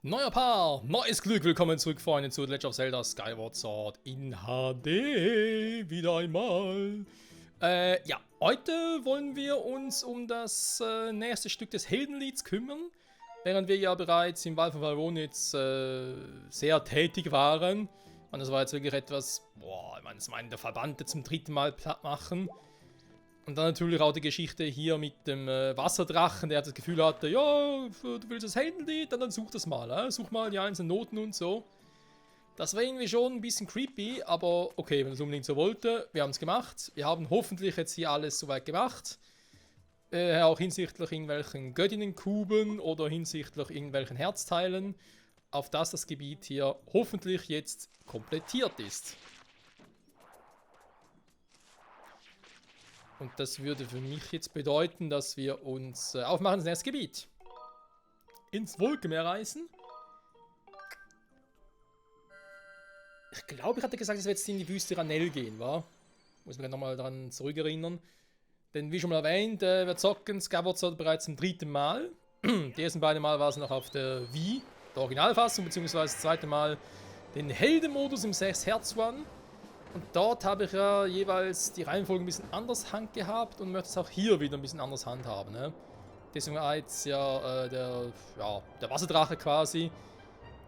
Neuer Paar, neues Glück, willkommen zurück, Freunde, zu Legend of Zelda Skyward Sword in HD, wieder einmal. Ja, heute wollen wir uns um das nächste Stück des Heldenlieds kümmern, während wir ja bereits im Val von Valronitz sehr tätig waren. Und das war jetzt wirklich etwas, boah, ich meine, der Verbannte zum dritten Mal platt machen. Und dann natürlich auch die Geschichte hier mit dem Wasserdrachen, der das Gefühl hatte, ja, du willst das Heldenlied, dann such das mal, such mal die einzelnen Noten und so. Das war irgendwie schon ein bisschen creepy, aber okay, wenn man es unbedingt so wollte, wir haben es gemacht. Wir haben hoffentlich jetzt hier alles soweit gemacht. Auch hinsichtlich irgendwelchen Göttinnenkuben oder hinsichtlich irgendwelchen Herzteilen, auf dass das Gebiet hier hoffentlich jetzt komplettiert ist. Und das würde für mich jetzt bedeuten, dass wir uns aufmachen ins nächste Gebiet. Ins Wolkenmeer reisen. Ich glaube, ich hatte gesagt, dass wir jetzt in die Wüste Ranell gehen, wa? Muss mich nochmal daran zurückerinnern. Denn wie schon mal erwähnt, wir zocken Skyward Sword bereits zum dritten Mal. Die ersten beiden Mal war es noch auf der Wii, der Originalfassung, beziehungsweise das zweite Mal den Heldenmodus im 6 Hertz One. Und dort habe ich ja jeweils die Reihenfolge ein bisschen anders Hand gehabt und möchte es auch hier wieder ein bisschen anders handhaben. Ne? Deswegen war jetzt ja, der Wasserdrache quasi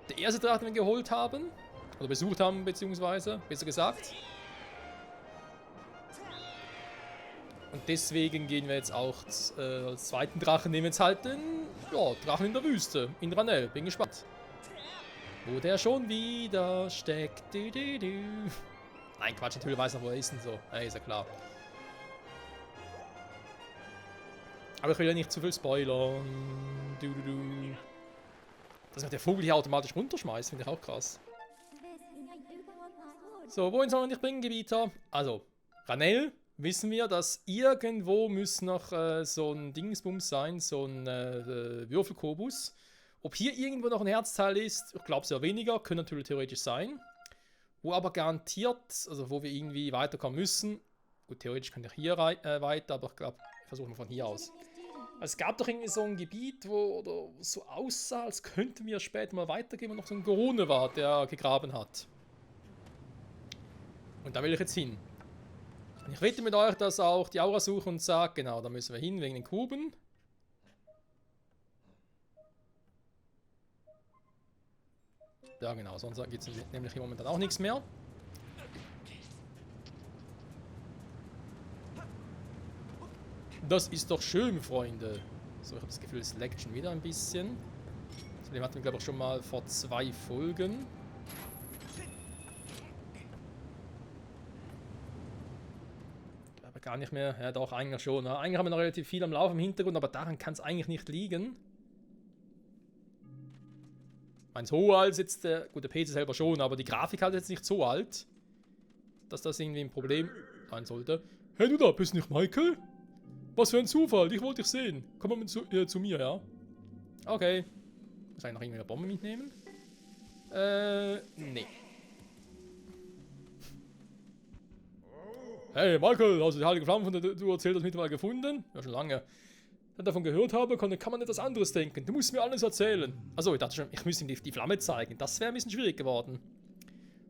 der erste Drache, den wir geholt haben. Oder besucht haben, beziehungsweise, besser gesagt. Und deswegen gehen wir jetzt auch als zweiten Drachen, nehmen wir jetzt halt den Drachen in der Wüste, in Ranell. Bin gespannt. Wo der schon wieder steckt. Nein, Quatsch, natürlich weiß noch, wo er ist und so. Ja, ist ja klar. Aber ich will ja nicht zu viel spoilern. Dass mich der Vogel hier automatisch runterschmeißt, finde ich auch krass. So, wohin soll man dich bringen, Gebieter? Also, Ranell wissen wir, dass irgendwo muss noch so ein Dingsbums sein, so ein Würfelkobus. Ob hier irgendwo noch ein Herzteil ist, ich glaube sehr weniger, können natürlich theoretisch sein. Wo aber garantiert, also wo wir irgendwie weiterkommen müssen. Gut, theoretisch kann ich hier weiter, aber ich glaube, versuchen wir von hier aus. Also es gab doch irgendwie so ein Gebiet, wo so aussah, als könnten wir später mal weitergehen, wo noch so ein Gorone war, der gegraben hat. Und da will ich jetzt hin. Und ich wette mit euch, dass auch die Aura sucht und sagt, genau, da müssen wir hin, wegen den Kuben. Ja genau, sonst gibt es nämlich im Moment auch nichts mehr. Das ist doch schön, Freunde. So, ich habe das Gefühl, es leckt schon wieder ein bisschen. Das Problem hatten wir, glaube ich, schon mal vor 2 Folgen. Aber gar nicht mehr. Ja, doch, eigentlich schon. Ne? Eigentlich haben wir noch relativ viel am Laufen im Hintergrund, aber daran kann es eigentlich nicht liegen. So alt ist jetzt der, gut, der PC selber schon, aber die Grafik halt jetzt nicht so alt, dass das irgendwie ein Problem sein sollte. Hey du da, bist du nicht Michael? Was für ein Zufall, ich wollte dich sehen. Komm mal zu mir, ja? Okay. Muss ich noch irgendwie eine Bombe mitnehmen? Nee. Hey Michael, hast du die heilige Flamme, von der du erzählt hast, mittlerweile gefunden? Ja, schon lange. Wenn ich davon gehört habe, kann man etwas anderes denken. Du musst mir alles erzählen. Also, ich dachte schon, ich müsste ihm die Flamme zeigen. Das wäre ein bisschen schwierig geworden.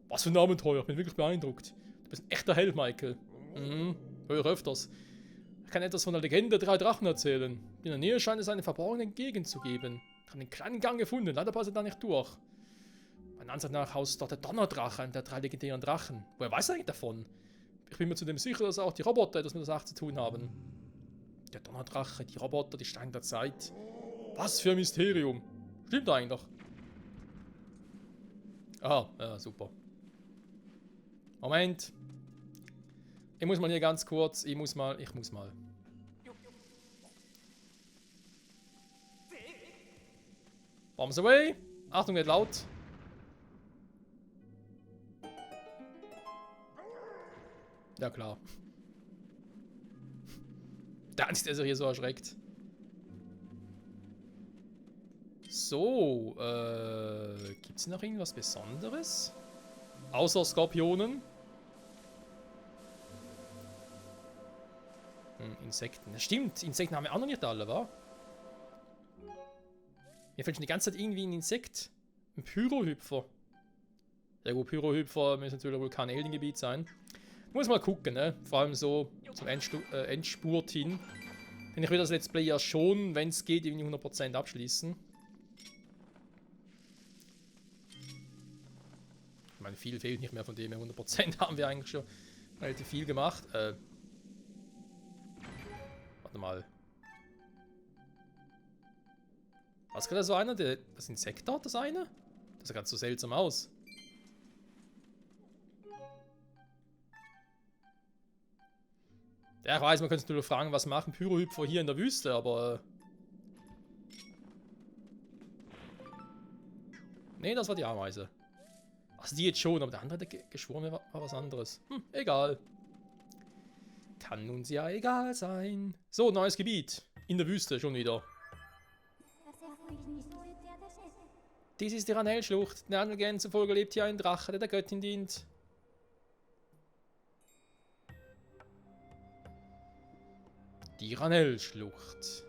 Was für ein Abenteuer. Ich bin wirklich beeindruckt. Du bist ein echter Held, Michael. Höre öfters. Ich kann etwas von der Legende der 3 Drachen erzählen. In der Nähe scheint es eine verborgene Gegend zu geben. Ich habe einen kleinen Gang gefunden. Leider passt er da nicht durch. Mein Ansicht nach haust dort der Donnerdrache, einer der 3 legendären Drachen. Woher weiß er eigentlich davon? Ich bin mir zudem sicher, dass auch die Roboter etwas mit der Sache zu tun haben. Der Donnerdrache, die Roboter, die Steine der Zeit. Was für ein Mysterium. Stimmt eigentlich. Aha, ja, super. Moment. Ich muss mal hier ganz kurz, ich muss mal. Bombs away. Achtung, wird laut. Ja, klar. Dann ist er sich hier so erschreckt. So, gibt's noch irgendwas Besonderes? Außer Skorpionen? Insekten. Das stimmt, Insekten haben wir auch noch nicht alle, wa? Mir fällt schon die ganze Zeit irgendwie ein Insekt Ein Pyrohüpfer. Ja gut, Pyrohüpfer müssen natürlich wohl kein Alien-Gebiet sein. Muss mal gucken, ne? Vor allem so zum Endspurt hin. Denn ich will das Let's Play ja schon, wenn es geht, irgendwie 100% abschließen. Ich meine, viel fehlt nicht mehr von dem her. 100% haben wir eigentlich schon relativ viel gemacht. Warte mal. Was gerade so einer? Das Insekt dort, das eine? Das sah ganz so seltsam aus. Ja, ich weiß, man könnte nur fragen, was machen Pyrohüpfer hier in der Wüste, aber... Nee, das war die Ameise. Also die jetzt schon, aber der andere, der geschworene, war was anderes. Egal. Kann uns ja egal sein. So, neues Gebiet. In der Wüste schon wieder. Dies ist die Ranell-Schlucht. Der Anlegenden zufolge lebt hier ein Drache, der der Göttin dient. Die Ranell-Schlucht.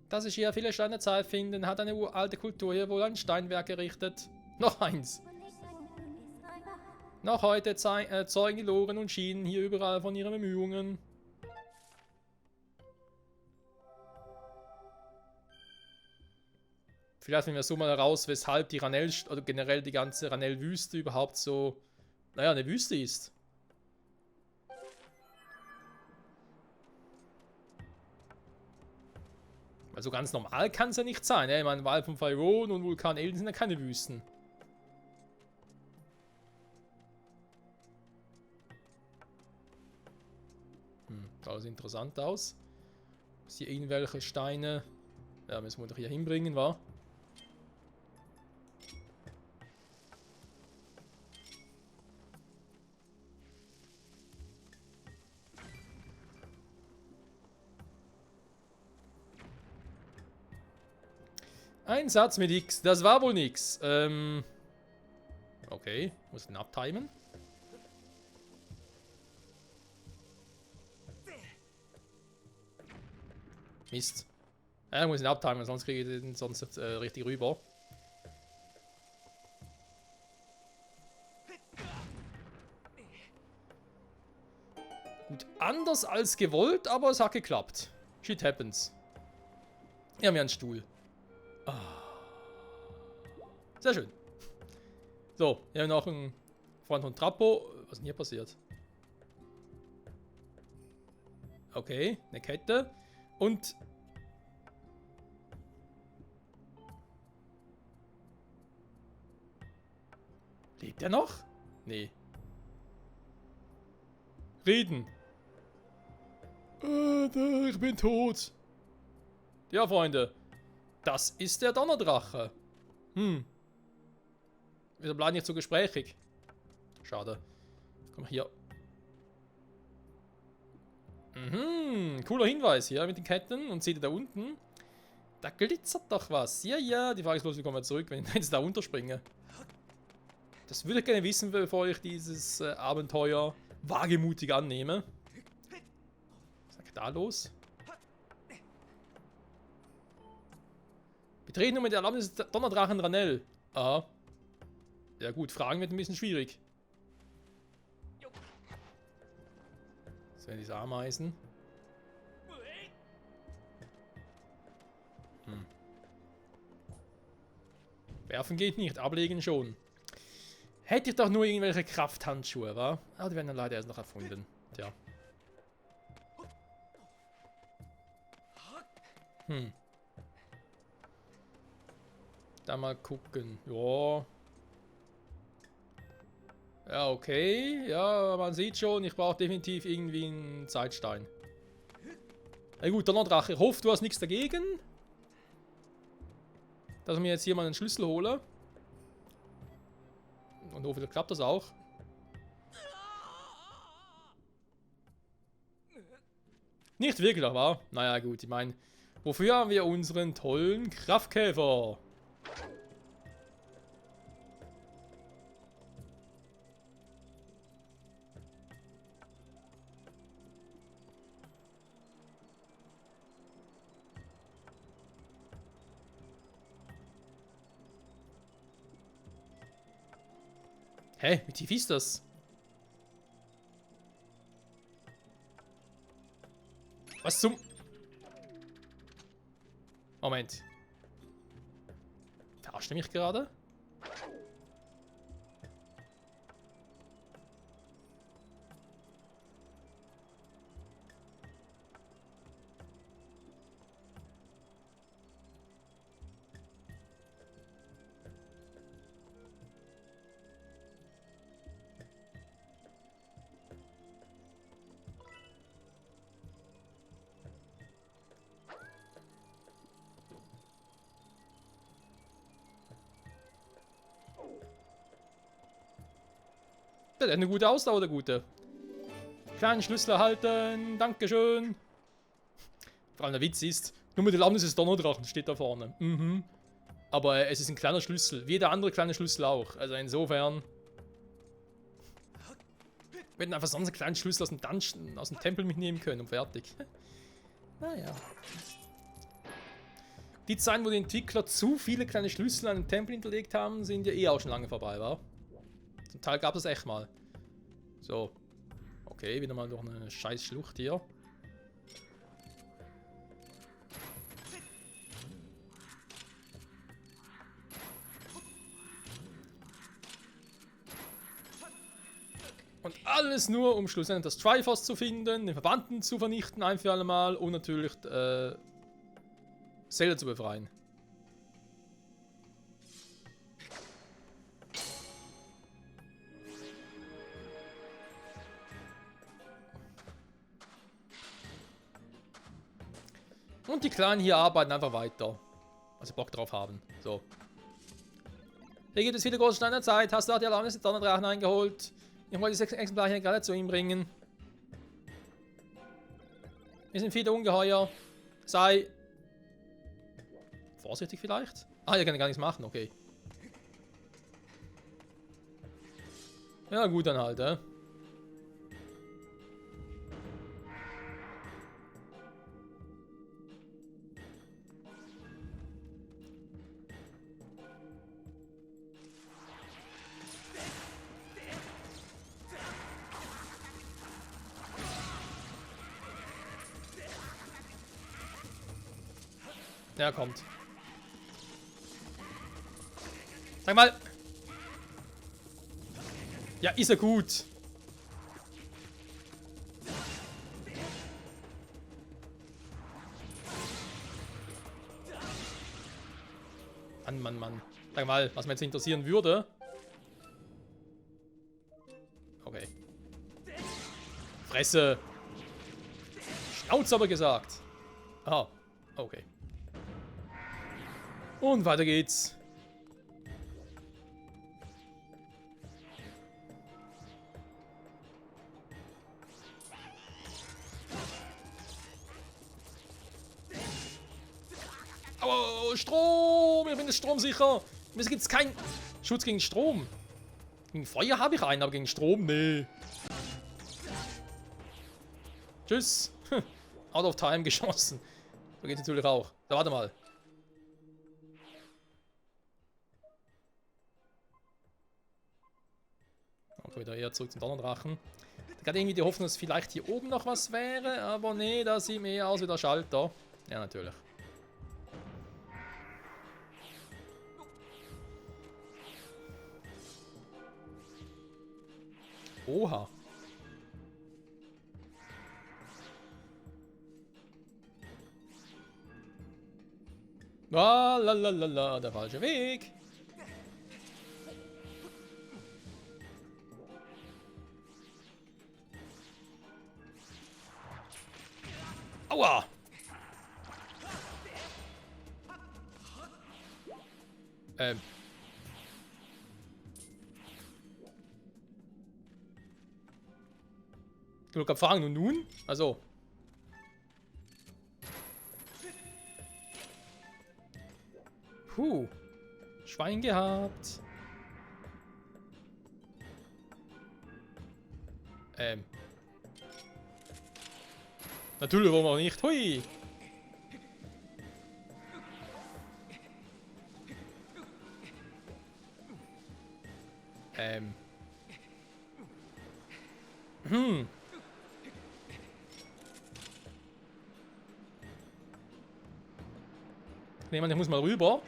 Dass sich hier viele Steine Zeit finden, hat eine uralte Kultur hier wohl ein Steinwerk errichtet. Noch eins. Noch heute zeugen die Loren und Schienen hier überall von ihren Bemühungen. Vielleicht finden wir so mal heraus, weshalb die Ranell, oder generell die ganze Ranell-Wüste überhaupt so, naja, eine Wüste ist. Also ganz normal kann es ja nicht sein. Ich meine, Wald von Faerun und Vulkan Elden sind ja keine Wüsten. Sieht alles interessant aus. Ist hier irgendwelche Steine? Ja, müssen wir doch hier hinbringen, wa? Ein Satz mit X, das war wohl nix. Okay, muss den abtimen. Mist. Ja, muss ihn abtimen, sonst kriege ich den sonst nicht, richtig rüber. Gut, anders als gewollt, aber es hat geklappt. Shit happens. Wir haben ja einen Stuhl. Sehr schön. So, wir haben noch einen Freund von Trappo. Was ist denn hier passiert? Okay, eine Kette. Und... Lebt er noch? Nee. Reden. Ich bin tot. Ja, Freunde. Das ist der Donnerdrache. Wir bleiben nicht so gesprächig. Schade. Komm hier. Cooler Hinweis hier mit den Ketten. Und seht ihr da unten? Da glitzert doch was. Ja, ja. Die Frage ist bloß, wie kommen wir zurück, wenn ich jetzt da runterspringe. Das würde ich gerne wissen, bevor ich dieses Abenteuer wagemutig annehme. Was ist da los? Betreten nur mit der Erlaubnis des Donnerdrachen Ranell. Aha. Ja gut, Fragen wird ein bisschen schwierig. Das wären diese Ameisen. Werfen geht nicht, ablegen schon. Hätte ich doch nur irgendwelche Krafthandschuhe, wa? Aber die werden dann leider erst noch erfunden. Tja. Da mal gucken. Ja. Ja, okay. Ja, man sieht schon, ich brauche definitiv irgendwie einen Zeitstein. Na gut, Donnerdrache. Ich hoffe, du hast nichts dagegen. Dass ich mir jetzt hier mal einen Schlüssel hole. Und hoffentlich klappt das auch. Nicht wirklich, aber naja gut, ich meine, wofür haben wir unseren tollen Kraftkäfer? Hä? Wie tief ist das? Was zum... Moment. Verarscht er mich gerade? Der hat eine gute Ausdauer, der Gute. Kleinen Schlüssel erhalten. Dankeschön. Vor allem der Witz ist, nur mit Erlaubnis des Donnerdrachen steht da vorne. Mhm. Aber es ist ein kleiner Schlüssel. Wie jeder andere kleine Schlüssel auch. Also insofern... Wir hätten einfach sonst einen kleinen Schlüssel aus dem Dungeon, aus dem Tempel mitnehmen können und fertig. Naja. Die Zeiten, wo die Entwickler zu viele kleine Schlüssel an den Tempel hinterlegt haben, sind ja eh auch schon lange vorbei, wa? Zum Teil gab es echt mal. So. Okay, wieder mal durch eine scheiß Schlucht hier. Und alles nur, um schlussendlich das Triforce zu finden, den Verbannten zu vernichten, ein für alle Mal und natürlich Zelda zu befreien. Und die Kleinen hier arbeiten einfach weiter. Weil sie Bock drauf haben. So. Hier gibt es viele große Steine der Zeit. Hast du auch die Erlaubnis des Donnerdrachen eingeholt? Ich wollte die 6 Exemplare hier gerade zu ihm bringen. Wir sind viele Ungeheuer. Sei vorsichtig vielleicht? Ah, hier kann ich gar nichts machen, okay. Ja gut, dann halt, Ja, kommt. Sag mal. Ja, ist er gut. Mann, Mann, Mann. Sag mal, was mich jetzt interessieren würde. Okay. Fresse. Schnauze aber gesagt. Aha. Okay. Und weiter geht's. Oh, Strom! Ich bin das Strom sicher. Mir gibt es keinen Schutz gegen Strom. Gegen Feuer habe ich einen, aber gegen Strom, nee. Tschüss. Out of time geschossen. So geht natürlich auch. Da warte mal. Okay, wieder eher zurück zum Donnerdrachen. Ich hatte irgendwie die Hoffnung, dass vielleicht hier oben noch was wäre, aber nee, da sieht mir eher aus wie der Schalter. Ja, natürlich. Oha. Ah, la, der falsche Weg. Aua. Ich wollte gerade fragen, und nun? Also. Puh. Schwein gehabt. Natürlich wollen wir nicht. Hui. Hm. Nehmen, ich muss mal rüber.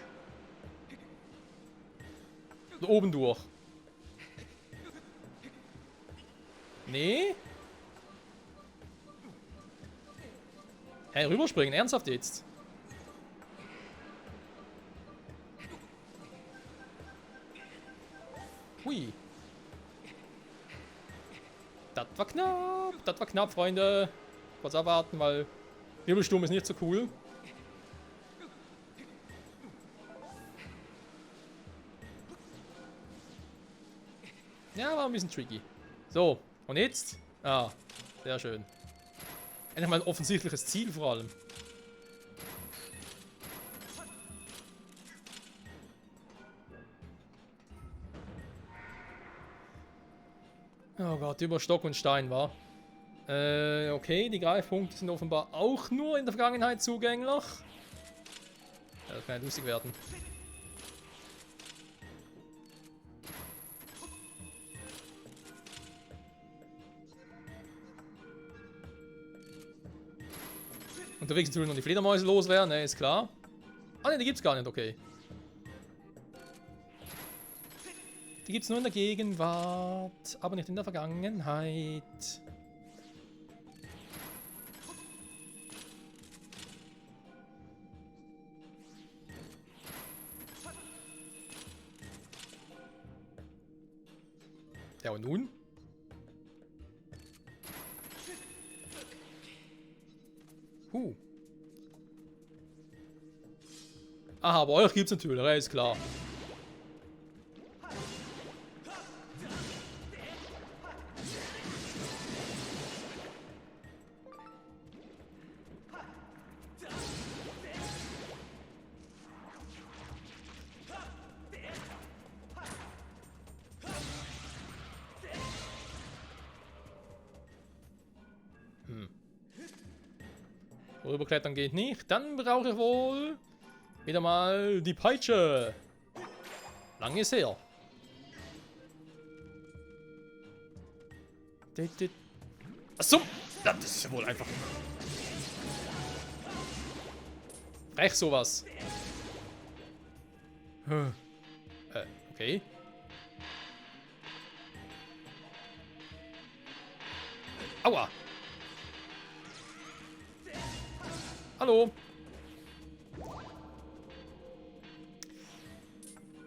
Da oben durch. Nee. Hey, rüberspringen, ernsthaft jetzt? Hui. Das war knapp. Das war knapp, Freunde. Kurz abwarten, weil Wirbelsturm ist nicht so cool. Ja, war ein bisschen tricky. So, und jetzt? Ah, sehr schön. Endlich mal ein offensichtliches Ziel vor allem. Oh Gott, über Stock und Stein, war. Okay, die Greifpunkte sind offenbar auch nur in der Vergangenheit zugänglich. Ja, das kann ja lustig werden. Unterwegs natürlich noch die Fledermäuse loswerden, ne, ist klar. Ah ne, die gibt's gar nicht, okay. Die gibt's nur in der Gegenwart, aber nicht in der Vergangenheit. Ja, und nun? Aha, aber euch gibt's natürlich, ja, ist klar. Rüberklettern geht nicht. Dann brauche ich wohl wieder mal die Peitsche. Lang ist her. Achso, das ist ja wohl einfach. Recht sowas. Okay. Aua. Hallo.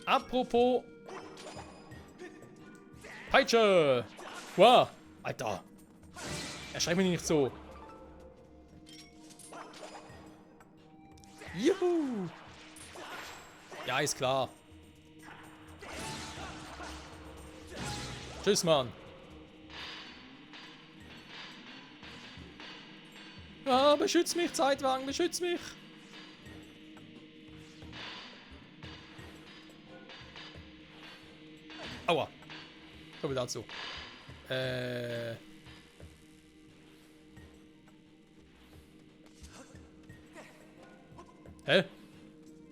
Apropos Peitsche. Wow. Alter. Erschreck mich nicht so. Juhu. Ja, ist klar. Tschüss, Mann. Ja, beschütz mich, Zeitwagen, beschütz mich. Aua. So viel dazu. Hä?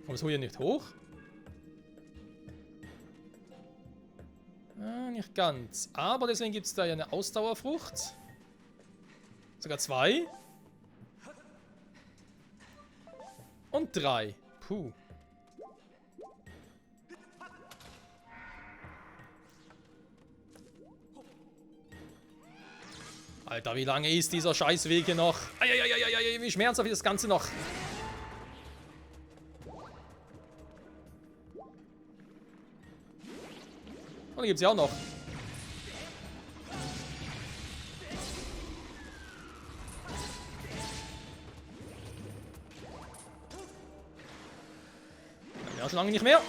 Kommst du hier nicht hoch? Nicht ganz. Aber deswegen gibt es da ja eine Ausdauerfrucht. Sogar 2. Und 3. Puh. Alter, wie lange ist dieser Scheißweg hier noch? Eieieiei, wie schmerzhaft ist das Ganze noch? Und die gibt es ja auch noch. Ja, schon lange nicht mehr.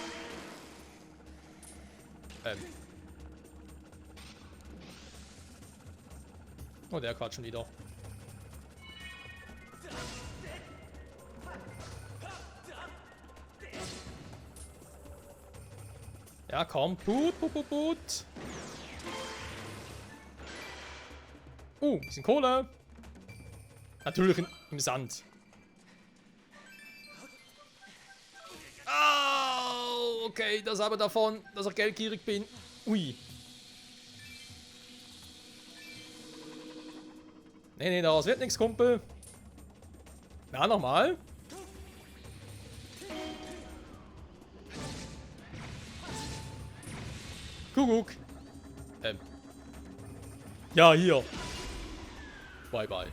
Oh, der quatscht schon wieder. Ja, komm. Put. Bisschen Kohle. Natürlich im Sand. Oh, okay, das aber davon, dass ich geldgierig bin. Ui. Nee, nee, das wird nichts, Kumpel. Na, nochmal. Kuckuck. Ja, hier. Bye, bye.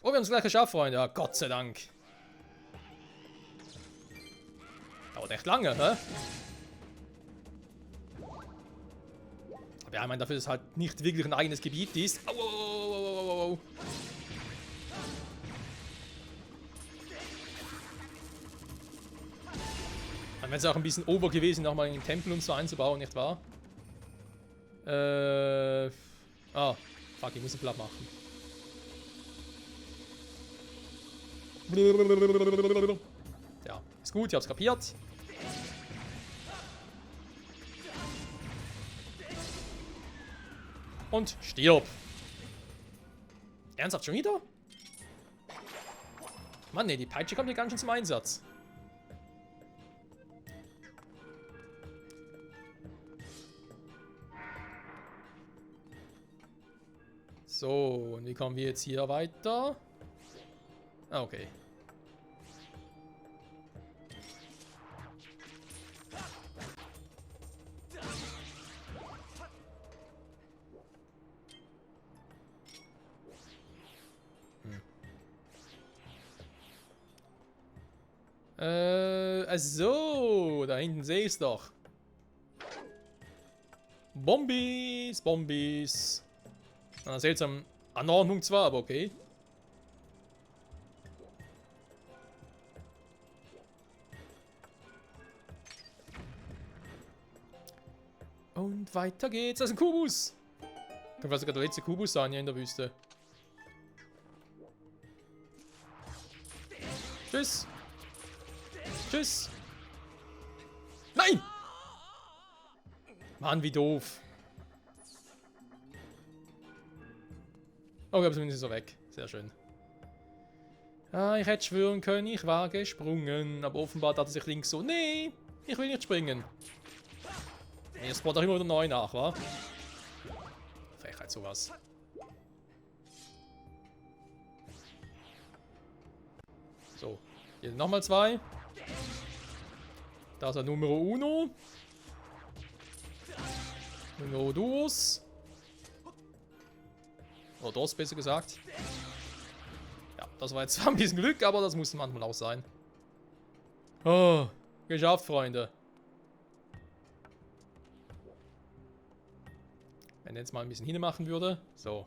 Oh, wir haben es gleich geschafft, Freunde. Ja, Gott sei Dank. Dauert echt lange, hä? Aber ja, ich meine, dafür, dass es halt nicht wirklich ein eigenes Gebiet ist. Au, au, au, au, au, au. Dann wäre es auch ein bisschen over gewesen, nochmal in den Tempel und so einzubauen, nicht wahr? Ah, fuck, ich muss einen Blatt machen. Ja, ist gut, ich hab's kapiert. Und stirb. Ernsthaft schon wieder? Mann, ne, die Peitsche kommt hier ganz schön zum Einsatz. So, und wie kommen wir jetzt hier weiter? Ah, okay. So, da hinten sehe ich es doch. Bombies, Bombies. Eine seltsame Anordnung zwar, aber okay. Und weiter geht's. Das ist ein Kubus. Kann vielleicht sogar der letzte Kubus sein hier in der Wüste. Tschüss. Tschüss. Nein! Mann, wie doof. Oh, ich habe zumindest so weg. Sehr schön. Ah, ich hätte schwören können, ich war gesprungen. Aber offenbar dachte sich links so, nee, ich will nicht springen. Mir spawnt auch immer wieder neu nach, wa? Frechheit sowas. So, hier nochmal zwei. Da ist der Numero Uno. Numero Duos. Oder Dos, besser gesagt. Ja, das war jetzt zwar ein bisschen Glück, aber das muss manchmal auch sein. Oh, geschafft, Freunde. Wenn er jetzt mal ein bisschen hinmachen würde. So.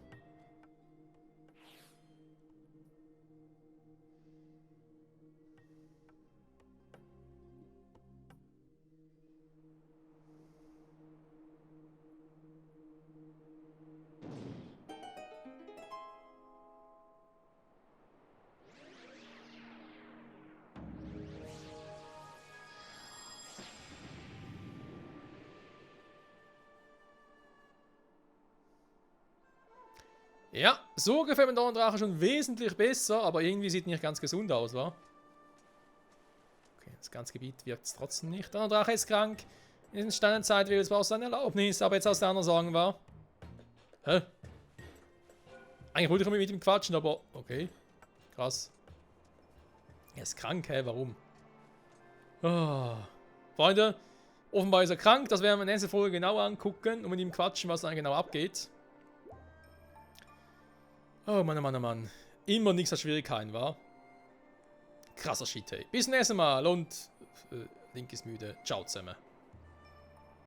Ja, so gefällt mir der Drache schon wesentlich besser, aber irgendwie sieht nicht ganz gesund aus, wa? Okay, das ganze Gebiet wirkt es trotzdem nicht. Der Drache ist krank. In diesen Steinenzeit will es zwar seine Erlaubnis, aber jetzt aus der anderen sagen war. Hä? Eigentlich wollte ich mit ihm quatschen, aber okay. Krass. Er ist krank, hä? Warum? Oh. Freunde, offenbar ist er krank. Das werden wir in der nächsten Folge genau angucken und mit ihm quatschen, was da genau abgeht. Oh Mann, oh Mann, oh Mann. Immer nichts als Schwierigkeiten, wa? Krasser Shit, hey. Bis zum nächsten Mal und Link ist müde. Ciao zusammen.